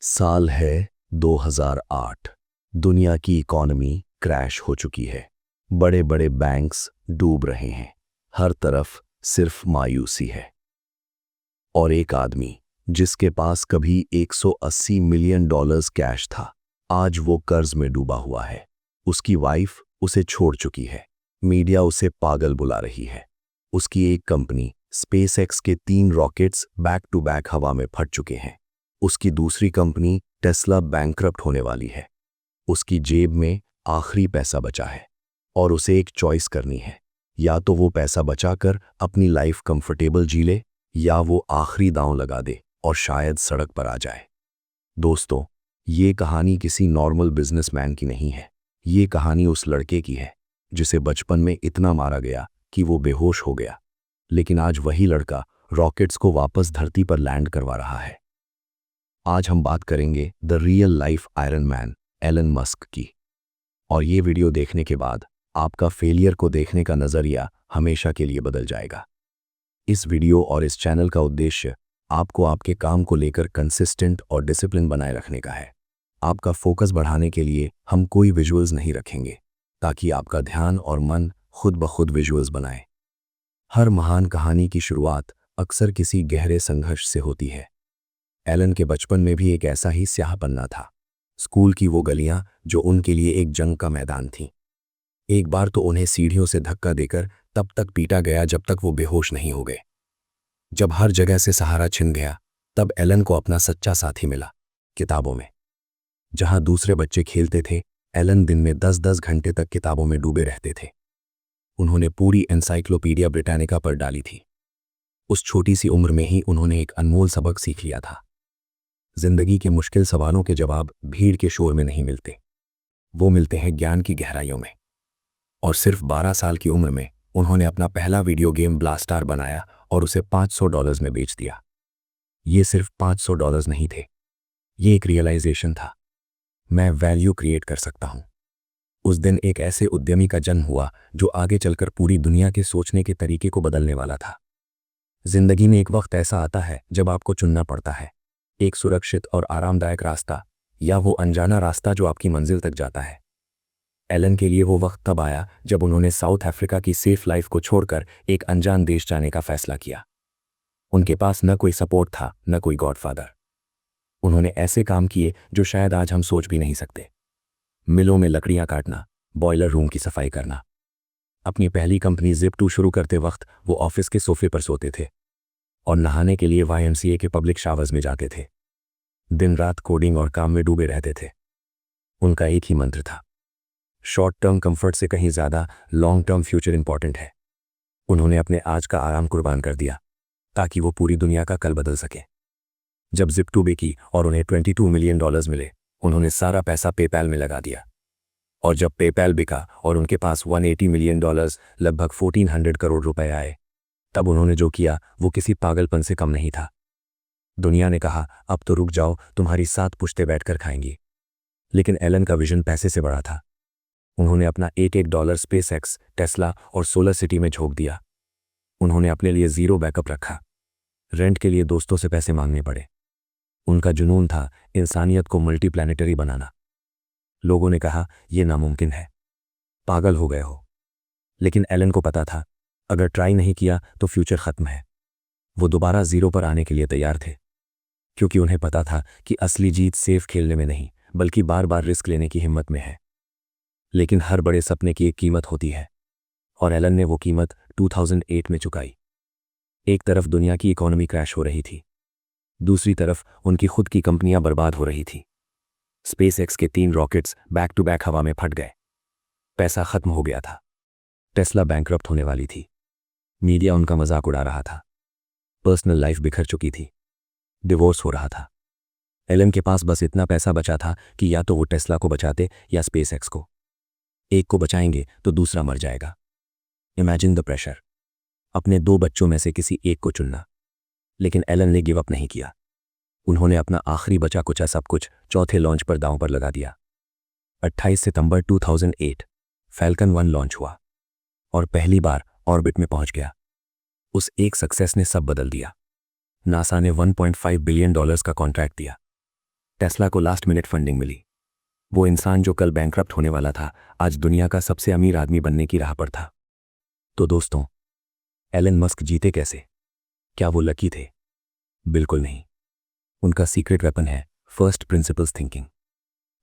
साल है 2008। दुनिया की इकॉनमी क्रैश हो चुकी है। बड़े बड़े बैंक्स डूब रहे हैं। हर तरफ सिर्फ मायूसी है। और एक आदमी जिसके पास कभी 180 मिलियन डॉलर्स कैश था, आज वो कर्ज में डूबा हुआ है। उसकी वाइफ उसे छोड़ चुकी है। मीडिया उसे पागल बुला रही है। उसकी एक कंपनी स्पेसएक्स के 3 रॉकेट्स बैक टू बैक हवा में फट चुके हैं। उसकी दूसरी कंपनी टेस्ला बैंकरप्ट होने वाली है। उसकी जेब में आखिरी पैसा बचा है और उसे एक चॉइस करनी है। या तो वो पैसा बचाकर अपनी लाइफ कंफर्टेबल जी ले, या वो आखिरी दांव लगा दे और शायद सड़क पर आ जाए। दोस्तों, ये कहानी किसी नॉर्मल बिजनेसमैन की नहीं है। ये कहानी उस लड़के की है जिसे बचपन में इतना मारा गया कि वो बेहोश हो गया, लेकिन आज वही लड़का रॉकेट्स को वापस धरती पर लैंड करवा रहा है। आज हम बात करेंगे the real life iron man Elon Musk की। और ये वीडियो देखने के बाद आपका फेलियर को देखने का नजरिया हमेशा के लिए बदल जाएगा। इस वीडियो और इस चैनल का उद्देश्य आपको आपके काम को लेकर कंसिस्टेंट और डिसिप्लिन बनाए रखने का है। आपका फोकस बढ़ाने के लिए हम कोई विजुअल्स नहीं रखेंगे, ताकि आपका ध्यान और मन खुद ब खुद विजुअल्स बनाए। हर महान कहानी की शुरुआत अक्सर किसी गहरे संघर्ष से होती है। एलन के बचपन में भी एक ऐसा ही स्याह पन्ना था। स्कूल की वो गलियां जो उनके लिए एक जंग का मैदान थीं। एक बार तो उन्हें सीढ़ियों से धक्का देकर तब तक पीटा गया जब तक वो बेहोश नहीं हो गए। जब हर जगह से सहारा छिन गया, तब एलन को अपना सच्चा साथी मिला, किताबों में। जहां दूसरे बच्चे खेलते थे, एलन दिन में 10-10 घंटे तक किताबों में डूबे रहते थे। उन्होंने पूरी एनसाइक्लोपीडिया ब्रिटानिका पर डाली थी। उस छोटी सी उम्र में ही उन्होंने एक अनमोल सबक सीख लिया था। जिंदगी के मुश्किल सवालों के जवाब भीड़ के शोर में नहीं मिलते, वो मिलते हैं ज्ञान की गहराइयों में। और सिर्फ 12 साल की उम्र में उन्होंने अपना पहला वीडियो गेम ब्लास्टार बनाया और उसे $500 में बेच दिया। ये सिर्फ $500 नहीं थे, ये एक रियलाइजेशन था। मैं वैल्यू क्रिएट कर सकता हूं। उस दिन एक ऐसे उद्यमी का जन्म हुआ जो आगे चलकर पूरी दुनिया के सोचने के तरीके को बदलने वाला था। जिंदगी में एक वक्त ऐसा आता है जब आपको चुनना पड़ता है, एक सुरक्षित और आरामदायक रास्ता या वो अनजाना रास्ता जो आपकी मंजिल तक जाता है। एलन के लिए वो वक्त तब आया जब उन्होंने साउथ अफ्रीका की सेफ लाइफ को छोड़कर एक अनजान देश जाने का फैसला किया। उनके पास न कोई सपोर्ट था, न कोई गॉडफादर। उन्होंने ऐसे काम किए जो शायद आज हम सोच भी नहीं सकते। मिलों में लकड़ियां काटना, बॉयलर रूम की सफाई करना। अपनी पहली कंपनी जिप2 शुरू करते वक्त वो ऑफिस के सोफे पर सोते थे और नहाने के लिए YMCA के पब्लिक शावर्स में जाते थे। दिन रात कोडिंग और काम में डूबे रहते थे। उनका एक ही मंत्र था, शॉर्ट टर्म कंफर्ट से कहीं ज्यादा लॉन्ग टर्म फ्यूचर इंपॉर्टेंट है। उन्होंने अपने आज का आराम कुर्बान कर दिया ताकि वो पूरी दुनिया का कल बदल सके। जब जिप2 बिकी और उन्हें $22 मिलियन मिले, उन्होंने सारा पैसा पेपैल में लगा दिया। और जब पेपैल बिका और उनके पास $180 मिलियन, लगभग 1400 करोड़ रुपए आए, तब उन्होंने जो किया वो किसी पागलपन से कम नहीं था। दुनिया ने कहा, अब तो रुक जाओ, तुम्हारी 7 पुश्ते बैठकर खाएंगी। लेकिन एलन का विजन पैसे से बड़ा था। उन्होंने अपना $1 स्पेसएक्स, टेस्ला और सोलर सिटी में झोंक दिया। उन्होंने अपने लिए जीरो बैकअप रखा। रेंट के लिए दोस्तों से पैसे मांगने पड़े। उनका जुनून था इंसानियत को मल्टीप्लैनेटरी बनाना। लोगों ने कहा, यह नामुमकिन है, पागल हो गए हो। लेकिन एलन को पता था, अगर ट्राई नहीं किया तो फ्यूचर खत्म है। वो दोबारा जीरो पर आने के लिए तैयार थे, क्योंकि उन्हें पता था कि असली जीत सेफ खेलने में नहीं, बल्कि बार बार रिस्क लेने की हिम्मत में है। लेकिन हर बड़े सपने की एक कीमत होती है, और एलन ने वो कीमत 2008 में चुकाई। एक तरफ दुनिया की इकोनॉमी क्रैश हो रही थी, दूसरी तरफ उनकी खुद की कंपनियां बर्बाद हो रही थी। स्पेसएक्स के 3 रॉकेट्स बैक टू बैक हवा में फट गए। पैसा खत्म हो गया था। टेस्ला बैंकरप्ट होने वाली थी। मीडिया उनका मजाक उड़ा रहा था। पर्सनल लाइफ बिखर चुकी थी। डिवोर्स हो रहा था। एलन के पास बस इतना पैसा बचा था कि या तो वो टेस्ला को बचाते या स्पेसएक्स को। एक को बचाएंगे तो दूसरा मर जाएगा। इमेजिन द प्रेशर, अपने 2 बच्चों में से किसी एक को चुनना। लेकिन एलन ने गिव अप नहीं किया। उन्होंने अपना आखिरी बचा कुचा सब कुछ चौथे लॉन्च पर दांव पर लगा दिया। 28 सितंबर 2008 फैल्कन 1 लॉन्च हुआ और पहली बार ऑर्बिट में पहुंच गया। उस एक सक्सेस ने सब बदल दिया। नासा ने $1.5 बिलियन का कॉन्ट्रैक्ट दिया। टेस्ला को लास्ट मिनट फंडिंग मिली। वो इंसान जो कल बैंकरप्ट होने वाला था आज दुनिया का सबसे अमीर आदमी बनने की राह पर था। तो दोस्तों, एलन मस्क जीते कैसे? क्या वो लकी थे? बिल्कुल नहीं। उनका सीक्रेट वेपन है फर्स्ट प्रिंसिपल्स थिंकिंग।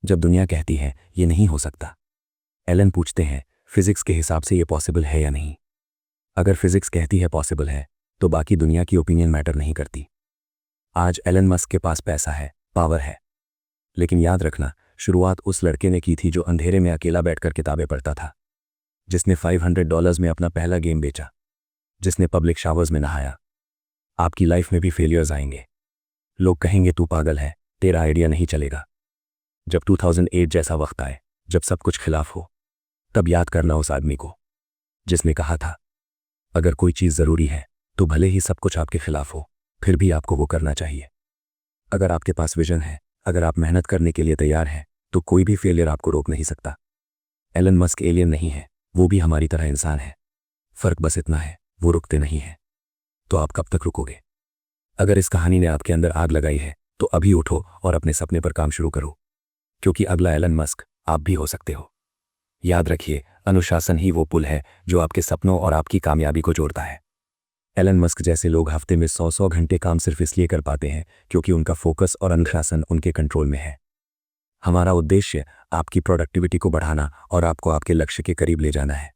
जब दुनिया कहती है ये नहीं हो सकता, एलन पूछते हैं फिजिक्स के हिसाब से ये पॉसिबल है या नहीं। अगर फिजिक्स कहती है पॉसिबल है तो बाकी दुनिया की ओपिनियन मैटर नहीं करती। आज एलन मस्क के पास पैसा है, पावर है, लेकिन याद रखना शुरुआत उस लड़के ने की थी जो अंधेरे में अकेला बैठकर किताबें पढ़ता था, जिसने $500 में अपना पहला गेम बेचा, जिसने पब्लिक शावर्स में नहाया। आपकी लाइफ में भी फेलियर्स आएंगे। लोग कहेंगे तू पागल है, तेरा आइडिया नहीं चलेगा। जब 2008 जैसा वक्त आए, जब सब कुछ खिलाफ हो, तब याद करना उस आदमी को जिसने कहा था अगर कोई चीज़ ज़रूरी है तो भले ही सब कुछ आपके खिलाफ हो, फिर भी आपको वो करना चाहिए। अगर आपके पास विजन है, अगर आप मेहनत करने के लिए तैयार हैं, तो कोई भी फेलियर आपको रोक नहीं सकता। एलन मस्क एलियन नहीं है, वो भी हमारी तरह इंसान है। फ़र्क बस इतना है, वो रुकते नहीं हैं। तो आप कब तक रुकोगे? अगर इस कहानी ने आपके अंदर आग लगाई है तो अभी उठो और अपने सपने पर काम शुरू करो, क्योंकि अगला एलन मस्क आप भी हो सकते हो। याद रखिए, अनुशासन ही वो पुल है जो आपके सपनों और आपकी कामयाबी को जोड़ता है। एलन मस्क जैसे लोग हफ्ते में 100 घंटे काम सिर्फ इसलिए कर पाते हैं क्योंकि उनका फोकस और अनुशासन उनके कंट्रोल में है। हमारा उद्देश्य आपकी प्रोडक्टिविटी को बढ़ाना और आपको आपके लक्ष्य के करीब ले जाना है।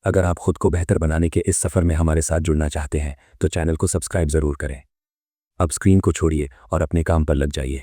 अगर आप खुद को बेहतर बनाने के इस सफ़र में हमारे साथ जुड़ना चाहते हैं तो चैनल को सब्सक्राइब ज़रूर करें। अब स्क्रीन को छोड़िए और अपने काम पर लग जाइए।